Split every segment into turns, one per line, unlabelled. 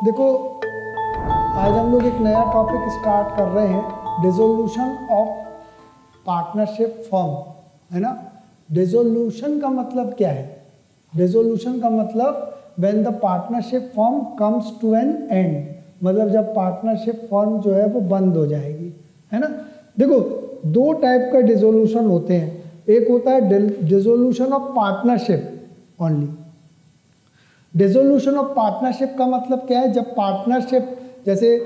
देखो, आज हम लोग एक नया टॉपिक स्टार्ट कर रहे हैं, डिसोल्यूशन ऑफ पार्टनरशिप फर्म, है ना। डिसोल्यूशन का मतलब क्या है? डिसोल्यूशन का मतलब when the partnership firm comes to an end, मतलब जब पार्टनरशिप फर्म जो है वो बंद हो जाएगी, है ना। देखो, दो टाइप का डिसोल्यूशन होते हैं। एक होता है dissolution of partnership only. Dissolution of partnership का मतलब क्या है? जब पार्टनरशिप, जैसे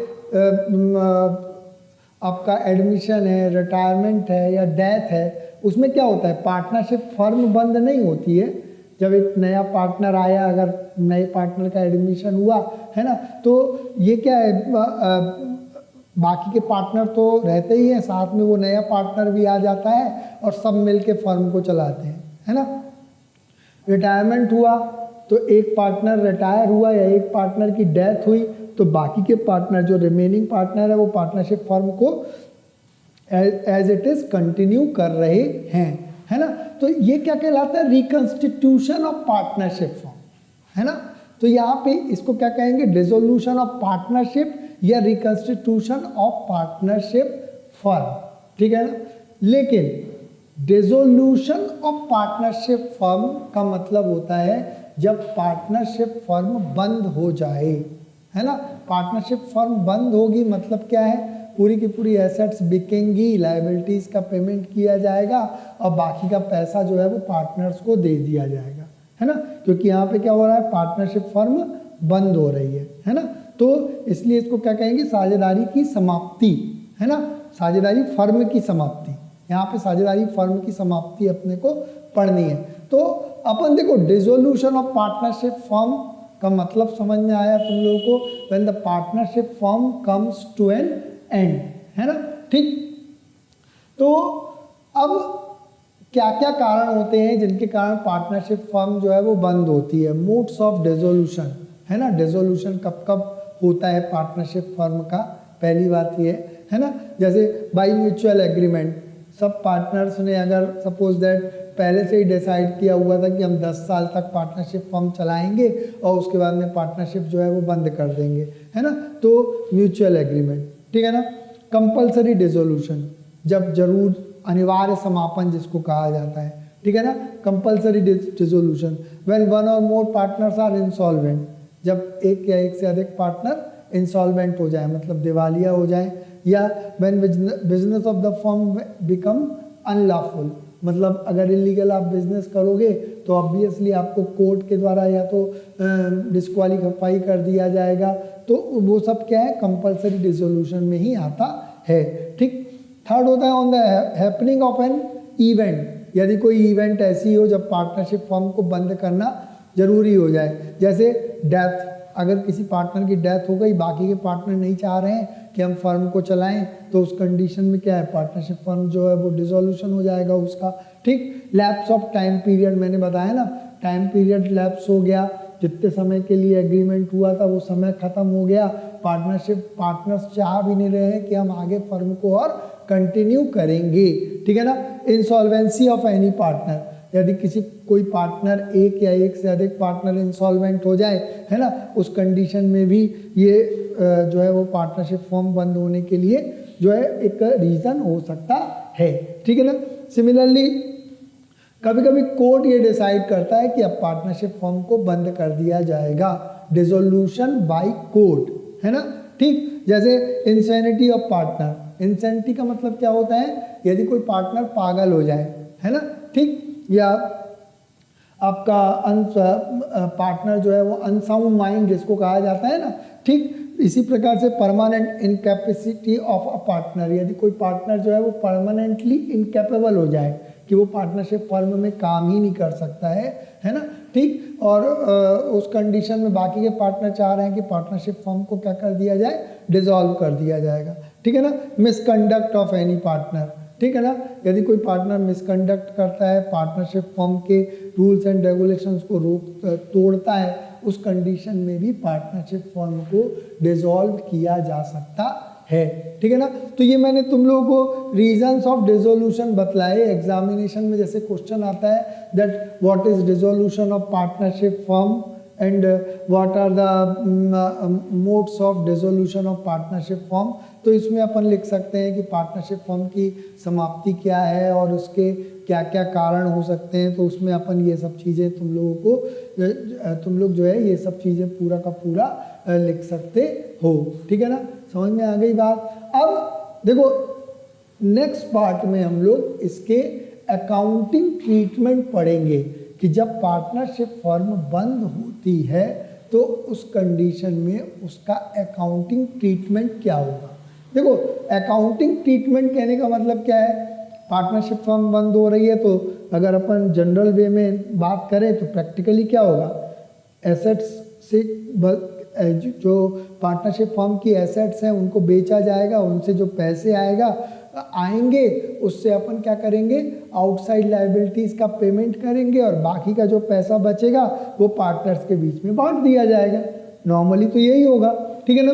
आपका एडमिशन है, रिटायरमेंट है या डेथ है, उसमें क्या होता है? पार्टनरशिप फर्म बंद नहीं होती है। जब एक नया पार्टनर आया, अगर नए पार्टनर का एडमिशन हुआ, है ना, तो ये क्या है, बाकी के पार्टनर तो रहते ही हैं, साथ में वो नया पार्टनर भी आ जाता है और सब मिलके फर्म को चलाते हैं, है ना। रिटायरमेंट हुआ तो एक पार्टनर रिटायर हुआ या एक पार्टनर की डेथ हुई, तो बाकी के पार्टनर, जो रिमेनिंग पार्टनर है, वो पार्टनरशिप फर्म को एज इट इज कंटिन्यू कर रहे हैं, है ना। तो ये क्या कहलाता है? रिकंस्टिट्यूशन ऑफ पार्टनरशिप फर्म, है ना। तो यहाँ पे इसको क्या कहेंगे? डिसोल्यूशन ऑफ पार्टनरशिप या रिकंस्टिट्यूशन ऑफ पार्टनरशिप फर्म, ठीक है ना। लेकिन डिसोल्यूशन ऑफ पार्टनरशिप फर्म का मतलब होता है जब पार्टनरशिप फर्म बंद हो जाए, है ना। पार्टनरशिप फर्म बंद होगी मतलब क्या है? पूरी की पूरी एसेट्स बिकेंगी, लायबिलिटीज़ का पेमेंट किया जाएगा और बाकी का पैसा जो है वो पार्टनर्स को दे दिया जाएगा, है ना। क्योंकि यहाँ पे क्या हो रहा है? पार्टनरशिप फर्म बंद हो रही है ना। तो इसलिए इसको क्या कहेंगे? साझेदारी की समाप्ति, है ना। साझेदारी फर्म की समाप्ति, यहाँ पे साझेदारी फर्म की समाप्ति अपने को पढ़नी है। तो अपन देखो, डिसोल्यूशन ऑफ पार्टनरशिप फर्म का मतलब समझ में आया तुम लोगों को? When the partnership firm comes to an end, है ना, ठीक। तो अब क्या क्या कारण होते हैं जिनके कारण पार्टनरशिप फर्म जो है वो बंद होती है? मोड्स ऑफ डिसोल्यूशन, है ना। डिसोल्यूशन कब कब होता है पार्टनरशिप फर्म का? पहली बात ये है ना, जैसे बाय म्यूचुअल एग्रीमेंट, सब पार्टनर्स ने अगर सपोज दैट पहले से ही डिसाइड किया हुआ था कि हम 10 साल तक पार्टनरशिप फर्म चलाएंगे और उसके बाद में पार्टनरशिप जो है वो बंद कर देंगे, है ना, तो म्यूचुअल एग्रीमेंट, ठीक है ना। कंपलसरी डिसोल्यूशन, जब जरूर अनिवार्य समापन जिसको कहा जाता है, ठीक है ना। कंपलसरी डिसोल्यूशन व्हेन वन और मोर पार्टनर्स आर इंसॉल्वेंट, जब एक या एक से अधिक पार्टनर इंसॉल्वेंट हो जाए, मतलब दिवालिया हो जाए, या when business of the firm become unlawful, मतलब अगर इलीगल आप बिजनेस करोगे तो ऑब्वियसली आपको कोर्ट के द्वारा या तो डिस्क्वालीफाई कर दिया जाएगा। तो वो सब क्या है? कंपलसरी डिसोल्यूशन में ही आता है, ठीक। थर्ड होता है on the happening of an event, यदि कोई इवेंट ऐसी हो जब पार्टनरशिप फर्म को बंद करना जरूरी हो जाए, जैसे डेथ, अगर किसी पार्टनर की डेथ हो गई, बाकी के पार्टनर नहीं चाह रहे हैं कि हम फर्म को चलाएं, तो उस कंडीशन में क्या है? पार्टनरशिप फर्म जो है वो डिसोल्यूशन हो जाएगा उसका, ठीक। लैप्स ऑफ टाइम पीरियड, मैंने बताया ना, टाइम पीरियड लैप्स हो गया, जितने समय के लिए एग्रीमेंट हुआ था वो समय खत्म हो गया, पार्टनर्स चाह भी नहीं रहे हैं कि हम आगे फर्म को और कंटिन्यू करेंगे, ठीक है ना। इंसॉल्वेंसी ऑफ एनी पार्टनर, यदि कोई पार्टनर, एक या एक से अधिक पार्टनर इंसॉल्वेंट हो जाए, है ना, उस कंडीशन में भी ये जो है वो पार्टनरशिप फर्म बंद होने के लिए जो है एक रीज़न हो सकता है, ठीक है ना। सिमिलरली कभी कभी कोर्ट ये डिसाइड करता है कि अब पार्टनरशिप फर्म को बंद कर दिया जाएगा, डिसोल्यूशन बाय कोर्ट, है ना, ठीक। जैसे इंसैनिटी ऑफ पार्टनर, इंसैनिटी का मतलब क्या होता है? यदि कोई पार्टनर पागल हो जाए, है ना, ठीक, या आपका पार्टनर जो है वो अनसाउंड माइंड जिसको कहा जाता है ना, ठीक। इसी प्रकार से permanent incapacity of a partner, यदि कोई पार्टनर जो है वो परमानेंटली इनकैपेबल हो जाए कि वो पार्टनरशिप फर्म में काम ही नहीं कर सकता है ना, ठीक। और उस कंडीशन में बाकी के पार्टनर चाह रहे हैं कि पार्टनरशिप फर्म को क्या कर दिया जाए? डिसॉल्व कर दिया जाएगा, ठीक है ना। मिसकंडक्ट ऑफ एनी पार्टनर, ठीक है ना, यदि कोई पार्टनर मिसकंडक्ट करता है, पार्टनरशिप फर्म के रूल्स एंड रेगुलेशंस को तोड़ता है, उस कंडीशन में भी पार्टनरशिप फर्म को डिसॉल्व किया जा सकता है, ठीक है ना। तो ये मैंने तुम लोगों को रीजंस ऑफ डिसोल्यूशन बतलाए। एग्जामिनेशन में जैसे क्वेश्चन आता है that what is dissolution of partnership firm, and what are the modes of dissolution of partnership form. तो इसमें अपन लिख सकते हैं कि पार्टनरशिप फॉर्म की समाप्ति क्या है और उसके क्या क्या कारण हो सकते हैं। तो उसमें अपन ये सब चीज़ें तुम लोग जो है ये सब चीज़ें पूरा का पूरा लिख सकते हो, ठीक है ना। समझ में आ गई बात। अब देखो नेक्स्ट पार्ट में हम लोग इसके अकाउंटिंग ट्रीटमेंट पढ़ेंगे कि जब पार्टनरशिप फर्म बंद होती है तो उस कंडीशन में उसका अकाउंटिंग ट्रीटमेंट क्या होगा। देखो अकाउंटिंग ट्रीटमेंट कहने का मतलब क्या है, पार्टनरशिप फर्म बंद हो रही है तो अगर अपन जनरल वे में बात करें तो प्रैक्टिकली क्या होगा, एसेट्स से जो पार्टनरशिप फर्म की एसेट्स हैं उनको बेचा जाएगा, उनसे जो पैसे आएंगे उससे अपन क्या करेंगे, आउटसाइड लायबिलिटीज़ का पेमेंट करेंगे और बाकी का जो पैसा बचेगा वो पार्टनर्स के बीच में बांट दिया जाएगा। नॉर्मली तो यही होगा, ठीक है ना।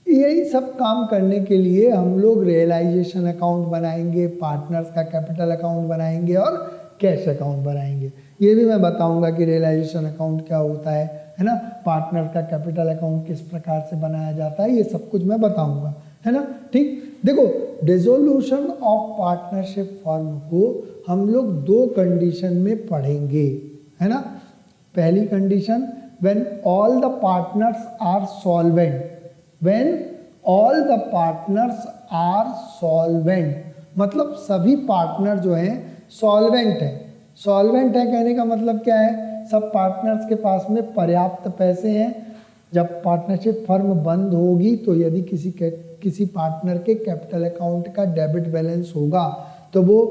यही सब काम करने के लिए हम लोग रियलाइजेशन अकाउंट बनाएंगे, पार्टनर्स का कैपिटल अकाउंट बनाएंगे और कैश अकाउंट बनाएंगे। ये भी मैं बताऊंगा कि रियलाइजेशन अकाउंट क्या होता है ना, पार्टनर का कैपिटल अकाउंट किस प्रकार से बनाया जाता है, ये सब कुछ मैं बताऊंगा, है ना। ठीक, देखो डिसोल्यूशन ऑफ पार्टनरशिप फर्म को हम लोग दो कंडीशन में पढ़ेंगे, है ना। पहली condition, when all the partners are solvent. When all the partners are solvent मतलब सभी पार्टनर जो हैं सॉल्वेंट है। सॉल्वेंट है कहने का मतलब क्या है, सब पार्टनर्स के पास में पर्याप्त पैसे हैं। जब पार्टनरशिप फर्म बंद होगी तो यदि किसी पार्टनर के कैपिटल अकाउंट का डेबिट बैलेंस होगा तो वो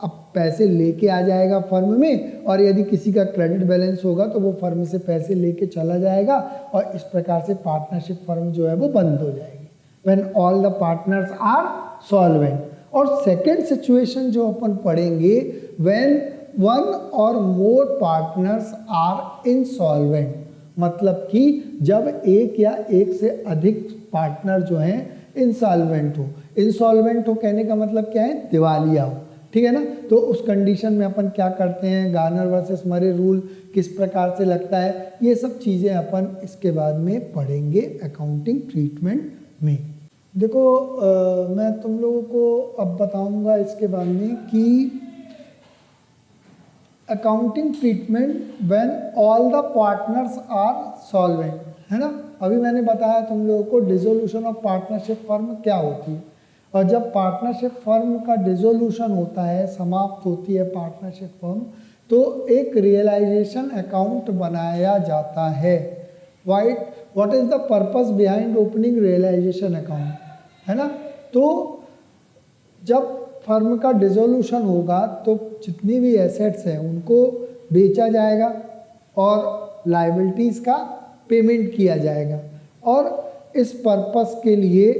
अब पैसे लेके आ जाएगा फर्म में, और यदि किसी का क्रेडिट बैलेंस होगा तो वो फर्म से पैसे लेके चला जाएगा और इस प्रकार से पार्टनरशिप फर्म जो है वो बंद हो जाएगी। When all the partners are solvent. और सेकेंड सिचुएशन जो अपन पढ़ेंगे, व्हेन वन और मोर पार्टनर्स आर इनसॉल्वेंट मतलब कि जब एक या एक से अधिक पार्टनर जो हैं इंसॉल्वेंट हो। इंसॉल्वेंट हो कहने का मतलब क्या है, दिवालिया हो, ठीक है ना। तो उस कंडीशन में अपन क्या करते हैं, गार्नर वर्सेस मरे रूल किस प्रकार से लगता है, ये सब चीज़ें अपन इसके बाद में पढ़ेंगे अकाउंटिंग ट्रीटमेंट में। देखो मैं तुम लोगों को अब बताऊंगा इसके बाद में कि accounting treatment when all the partners are solvent, है ना। अभी मैंने बताया तुम लोगों को डिसोल्यूशन ऑफ पार्टनरशिप फर्म क्या होती है, और जब पार्टनरशिप फर्म का डिसोल्यूशन होता है, समाप्त होती है पार्टनरशिप फर्म, तो एक रियलाइजेशन अकाउंट बनाया जाता है। What is the purpose behind opening realisation account, है ना। तो जब फर्म का डिसोल्यूशन होगा तो जितनी भी एसेट्स हैं उनको बेचा जाएगा और लायबिलिटीज़ का पेमेंट किया जाएगा, और इस पर्पस के लिए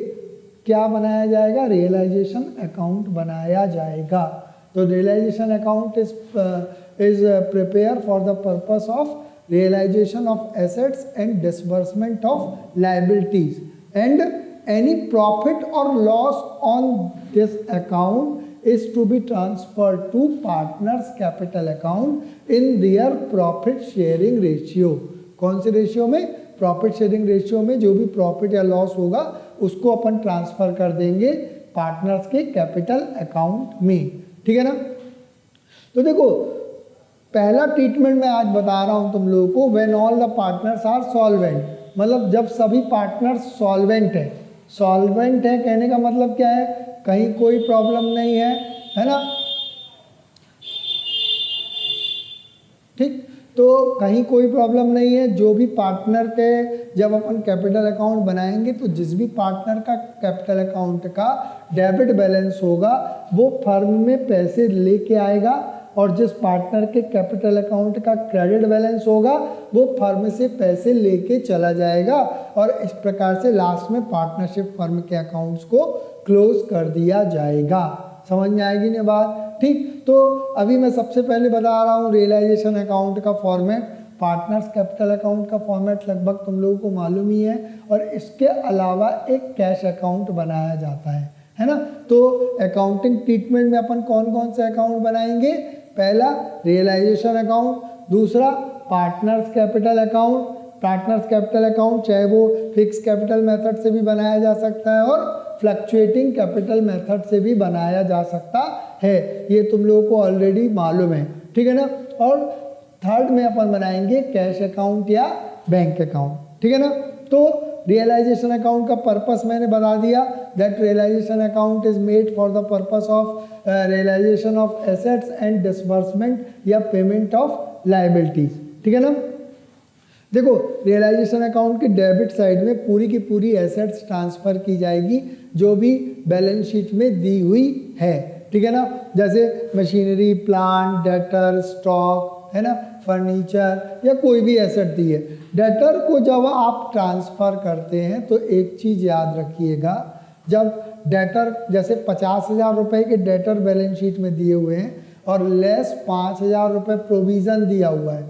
क्या बनाया जाएगा, रियलाइजेशन अकाउंट बनाया जाएगा। तो realisation account is prepare for the purpose of realisation of assets and disbursement of liabilities, and any profit or loss on this account is to be transferred to partners capital account in their profit sharing ratio। कौन से ratio में, profit sharing ratio में। जो भी profit या loss होगा उसको अपन transfer कर देंगे पार्टनर्स के कैपिटल अकाउंट में, ठीक है ना। तो देखो पहला ट्रीटमेंट मैं आज बता रहा हूं तुम लोगों को, when all the partners are solvent मतलब जब सभी पार्टनर्स सॉल्वेंट है। सॉल्वेंट है कहने का मतलब क्या है, कहीं कोई प्रॉब्लम नहीं है ना। ठीक, तो कहीं कोई प्रॉब्लम नहीं है। जो भी पार्टनर के जब अपन कैपिटल अकाउंट बनाएंगे तो जिस भी पार्टनर का कैपिटल अकाउंट का डेबिट बैलेंस होगा वो फर्म में पैसे लेके आएगा, और जिस पार्टनर के कैपिटल अकाउंट का क्रेडिट बैलेंस होगा वो फर्म से पैसे लेके चला जाएगा, और इस प्रकार से लास्ट में पार्टनरशिप फर्म के अकाउंट्स को क्लोज कर दिया जाएगा। समझ में आएगी ना बात। ठीक, तो अभी मैं सबसे पहले बता रहा हूँ रियलाइजेशन अकाउंट का फॉर्मेट। पार्टनर्स कैपिटल अकाउंट का फॉर्मेट लगभग तुम लोगों को मालूम ही है, और इसके अलावा एक कैश अकाउंट बनाया जाता है ना। तो अकाउंटिंग ट्रीटमेंट में अपन कौन कौन से अकाउंट बनाएंगे, पहला रियलाइजेशन अकाउंट, दूसरा partners capital account. Partners capital account चाहे वो फिक्स कैपिटल मेथड से भी बनाया जा सकता है और फ्लक्चुएटिंग कैपिटल मेथड से भी बनाया जा सकता है, ये तुम लोगों को ऑलरेडी मालूम है, ठीक है ना। और थर्ड में अपन बनाएंगे कैश अकाउंट या बैंक अकाउंट, ठीक है ना। तो रियलाइजेशन अकाउंट का पर्पस मैंने बता दिया, that realisation account is made for the purpose of realisation of assets and disbursement या पेमेंट ऑफ लायबिलिटीज, ठीक है ना। देखो रियलाइजेशन अकाउंट के डेबिट साइड में पूरी की पूरी एसेट्स ट्रांसफर की जाएगी जो भी बैलेंस शीट में दी हुई है, ठीक है ना। जैसे मशीनरी, प्लांट, डेटर, स्टॉक, है ना, फर्नीचर या कोई भी एसेट दी है। डेटर को जब आप ट्रांसफ़र करते हैं तो एक चीज़ याद रखिएगा, जब डेटर जैसे 50,000 रुपये के डेटर बैलेंस शीट में दिए हुए हैं और लेस 5,000 रुपये प्रोविज़न दिया हुआ है,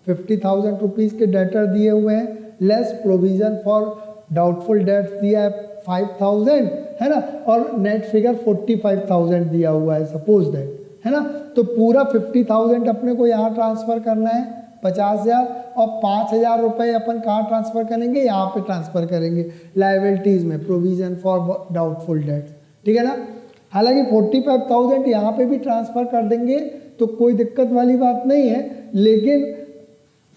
50,000 रुपीज़ के डेटर दिए हुए हैं, less provision for doubtful debts दिया है 5,000, है ना, और नेट फिगर 45,000 दिया हुआ है सपोज दैट, है ना। तो पूरा 50,000 अपने को यहाँ ट्रांसफ़र करना है, 50,000, और 5,000 रुपये अपन कहाँ ट्रांसफ़र करेंगे, यहाँ पे ट्रांसफ़र करेंगे लायबिलिटीज़ में, प्रोविज़न फॉर डाउटफुल डेट्स, ठीक है ना। हालांकि 45,000 यहाँ पे भी ट्रांसफ़र कर देंगे तो कोई दिक्कत वाली बात नहीं है, लेकिन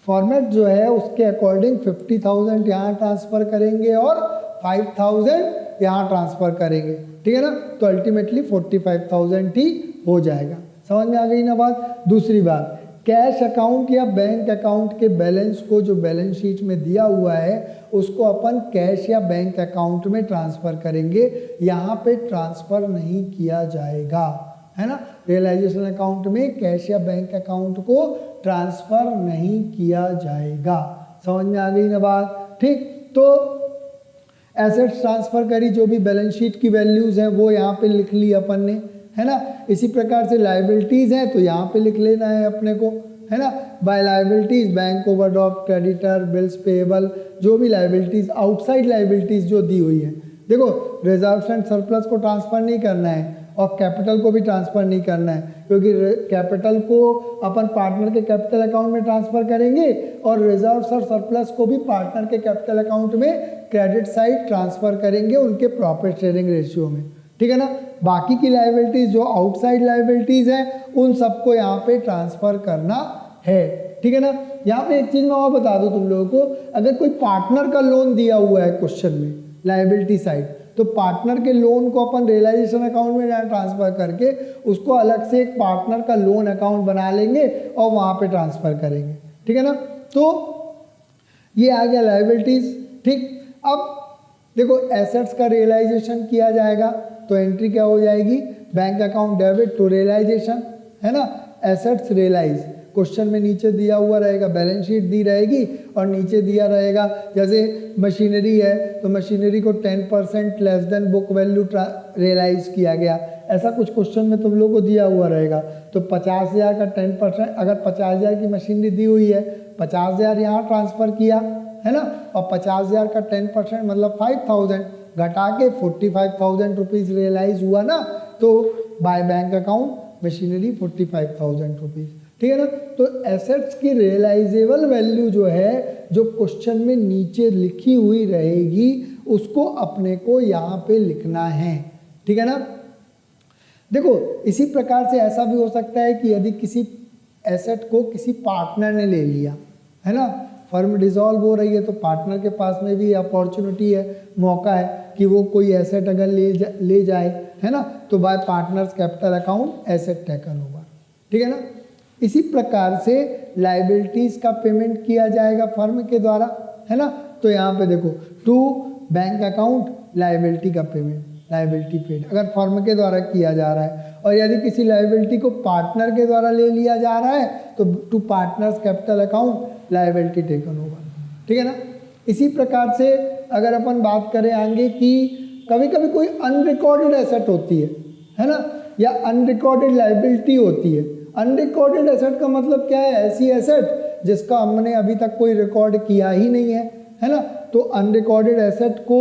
फॉर्मेट जो है उसके अकॉर्डिंग 50,000 यहाँ ट्रांसफ़र करेंगे और 5,000 यहाँ ट्रांसफ़र करेंगे, ठीक है ना। तो अल्टीमेटली 45,000 ही हो जाएगा। समझ में आ गई ना बात। दूसरी बात, कैश अकाउंट या बैंक अकाउंट के बैलेंस को जो बैलेंस शीट में दिया हुआ है उसको अपन कैश या बैंक अकाउंट में ट्रांसफ़र करेंगे, यहाँ पे ट्रांसफ़र नहीं किया जाएगा, है ना। रियलाइजेशन अकाउंट में कैश या बैंक अकाउंट को ट्रांसफ़र नहीं किया जाएगा। समझ में आ गई ना बात, ठीक। तो एसेट्स ट्रांसफ़र करी, जो भी बैलेंस शीट की वैल्यूज़ हैं वो यहाँ पे लिख ली अपन ने, है ना। इसी प्रकार से लायबिलिटीज़ हैं तो यहाँ पे लिख लेना है अपने को, है ना। By liabilities bank overdraft, creditor, bills payable, जो भी लायबिलिटीज़ आउटसाइड लायबिलिटीज़ जो दी हुई है। देखो रिजर्व्स एंड सरप्लस को ट्रांसफ़र नहीं करना है और कैपिटल को भी ट्रांसफ़र नहीं करना है, क्योंकि कैपिटल को अपन पार्टनर के कैपिटल अकाउंट में ट्रांसफ़र करेंगे और रिजर्व्स और सरप्लस को भी पार्टनर के कैपिटल अकाउंट में क्रेडिट साइड ट्रांसफ़र करेंगे उनके प्रॉफिट शेयरिंग रेशियो में, ठीक है ना। बाकी की लायबिलिटीज़ जो आउटसाइड लायबिलिटीज़ हैं उन सबको यहाँ पे ट्रांसफ़र करना है, ठीक है ना। यहाँ पे एक चीज़ मैं और बता दूँ तुम लोगों को, अगर कोई पार्टनर का लोन दिया हुआ है क्वेश्चन में लायबिलिटी साइड, तो पार्टनर के लोन को अपन रियलाइजेशन अकाउंट में यहाँ ट्रांसफ़र करके उसको अलग से एक पार्टनर का लोन अकाउंट बना लेंगे और वहाँ पे ट्रांसफ़र करेंगे, ठीक है ना। तो ये आ गया लायबिलिटीज़, ठीक। अब देखो एसेट्स का रियलाइजेशन किया जाएगा तो एंट्री क्या हो जाएगी, bank account debit to realisation, है ना। एसेट्स रियलाइज क्वेश्चन में नीचे दिया हुआ रहेगा, बैलेंस शीट दी रहेगी और नीचे दिया रहेगा, जैसे मशीनरी है तो मशीनरी को 10% less than book value realise किया गया, ऐसा कुछ क्वेश्चन में तुम लोग को दिया हुआ रहेगा। तो 50,000 का 10%, अगर 50,000 की मशीनरी दी हुई है, 50,000 यहाँ ट्रांसफ़र किया, है ना, और 50,000 का 10% मतलब 5,000 घटा के 45,000 रुपीज़ रियलाइज हुआ ना, तो bye bank account machinery 45,000 rupees, ठीक है ना। तो एसेट्स की रियलाइजेबल वैल्यू जो है, जो क्वेश्चन में नीचे लिखी हुई रहेगी, उसको अपने को यहाँ पे लिखना है, ठीक है ना। देखो इसी प्रकार से ऐसा भी हो सकता है कि यदि किसी एसेट को किसी पार्टनर ने ले लिया, है ना, फर्म डिसॉल्व हो रही है तो पार्टनर के पास में भी अपॉर्चुनिटी है, मौका है कि वो कोई एसेट अगर ले जाए, है ना, तो bye partners capital account asset taken होगा, ठीक है ना। इसी प्रकार से लायबिलिटीज़ का पेमेंट किया जाएगा फर्म के द्वारा, है ना। तो यहाँ पे देखो टू बैंक अकाउंट लायबिलिटी का पेमेंट, लायबिलिटी पेड अगर फर्म के द्वारा किया जा रहा है, और यदि किसी लायबिलिटी को पार्टनर के द्वारा ले लिया जा रहा है तो to partners capital account liability taken होगा, ठीक है ना। इसी प्रकार से अगर अपन बात करें आगे कि कभी कभी कोई अनरिकॉर्डेड एसेट होती है ना, या अनरिकॉर्डेड लायबिलिटी होती है। अनरिकॉर्डेड एसेट का मतलब क्या है, ऐसी एसेट जिसका हमने अभी तक कोई रिकॉर्ड किया ही नहीं है ना। तो अनरिकॉर्डेड एसेट को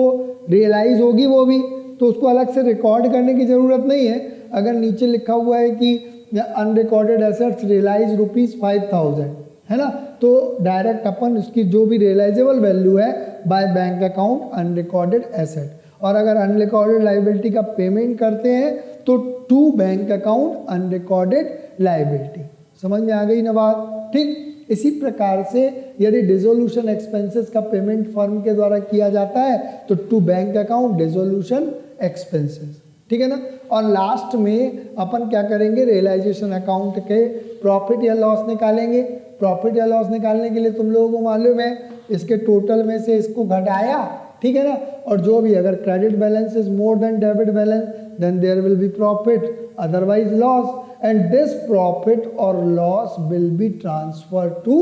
रियलाइज होगी वो भी, तो उसको अलग से रिकॉर्ड करने की ज़रूरत नहीं है। अगर नीचे लिखा हुआ है कि अनरिकॉर्डेड एसेट्स रियलाइज ₹5,000, है ना। तो डायरेक्ट अपन उसकी जो भी रियलाइजेबल वैल्यू है by bank account unrecorded asset, और अगर अनरिकॉर्डेड लाइबिलिटी का पेमेंट करते हैं तो to bank account unrecorded liability. समझ में आ गई ना बात, ठीक। इसी प्रकार से यदि डिसोल्यूशन एक्सपेंसेस का पेमेंट फर्म के द्वारा किया जाता है तो to bank account dissolution expenses, ठीक है ना। और लास्ट में अपन क्या करेंगे, रियलाइजेशन अकाउंट के प्रॉफिट या लॉस निकालेंगे। प्रॉफिट या लॉस निकालने के लिए तुम लोगों को मालूम है इसके टोटल में से इसको घटाया, ठीक है ना, और जो भी अगर credit balance is more than debit balance then there will be profit otherwise loss, and this profit or loss will be transferred to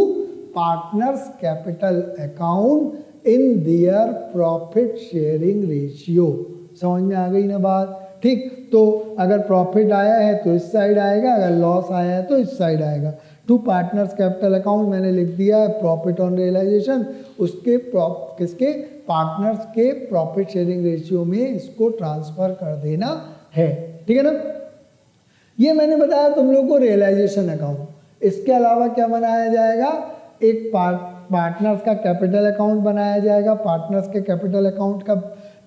partners capital account in their profit sharing ratio। समझ में आ गई ना बात, ठीक। तो अगर profit आया है तो इस साइड आएगा, अगर लॉस आया है तो इस साइड आएगा। टू पार्टनर्स कैपिटल अकाउंट मैंने लिख दिया है प्रॉफिट ऑन रियलाइजेशन, उसके किसके पार्टनर्स के प्रॉफिट शेयरिंग रेशियो में इसको ट्रांसफर कर देना है, ठीक है ना। ये मैंने बताया तुम लोग को रियलाइजेशन अकाउंट। इसके अलावा क्या बनाया जाएगा, एक पार्टनर्स का कैपिटल अकाउंट बनाया जाएगा। पार्टनर्स के कैपिटल अकाउंट का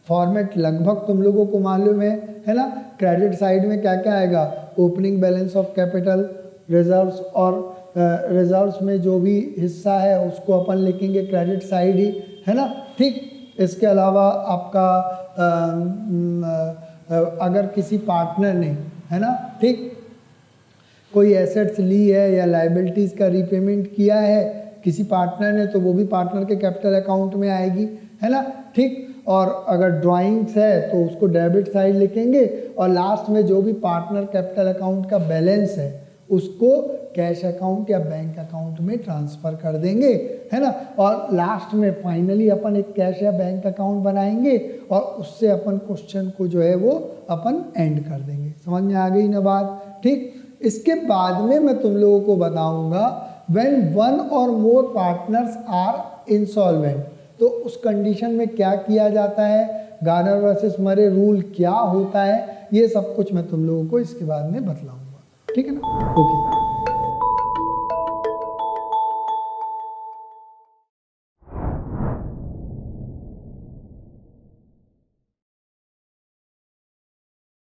फॉर्मेट लगभग तुम लोगों को मालूम है ना। क्रेडिट साइड में क्या क्या आएगा, opening balance of capital, reserves, और रिजर्व्स में जो भी हिस्सा है उसको अपन लिखेंगे क्रेडिट साइड ही, है ना, ठीक। इसके अलावा आपका अगर किसी पार्टनर ने, है ना, ठीक, कोई एसेट्स ली है या लाइबिलिटीज़ का रीपेमेंट किया है किसी पार्टनर ने तो वो भी पार्टनर के कैपिटल अकाउंट में आएगी, है ना, ठीक। और अगर ड्राइंग्स है तो उसको डेबिट साइड लिखेंगे, और लास्ट में जो भी पार्टनर कैपिटल अकाउंट का बैलेंस है उसको कैश अकाउंट या बैंक अकाउंट में ट्रांसफ़र कर देंगे, है ना। और लास्ट में फाइनली अपन एक कैश या बैंक अकाउंट बनाएंगे और उससे अपन क्वेश्चन को जो है वो अपन एंड कर देंगे। समझ में आ गई ना बात, ठीक। इसके बाद में मैं तुम लोगों को बताऊंगा व्हेन वन और मोर पार्टनर्स आर इंसॉल्वेंट, तो उस कंडीशन में क्या किया जाता है, गार्नर वर्सेस मरे रूल क्या होता है, ये सब कुछ मैं तुम लोगों को इसके बाद में बतलाऊंगा, ठीक है ना। ओके।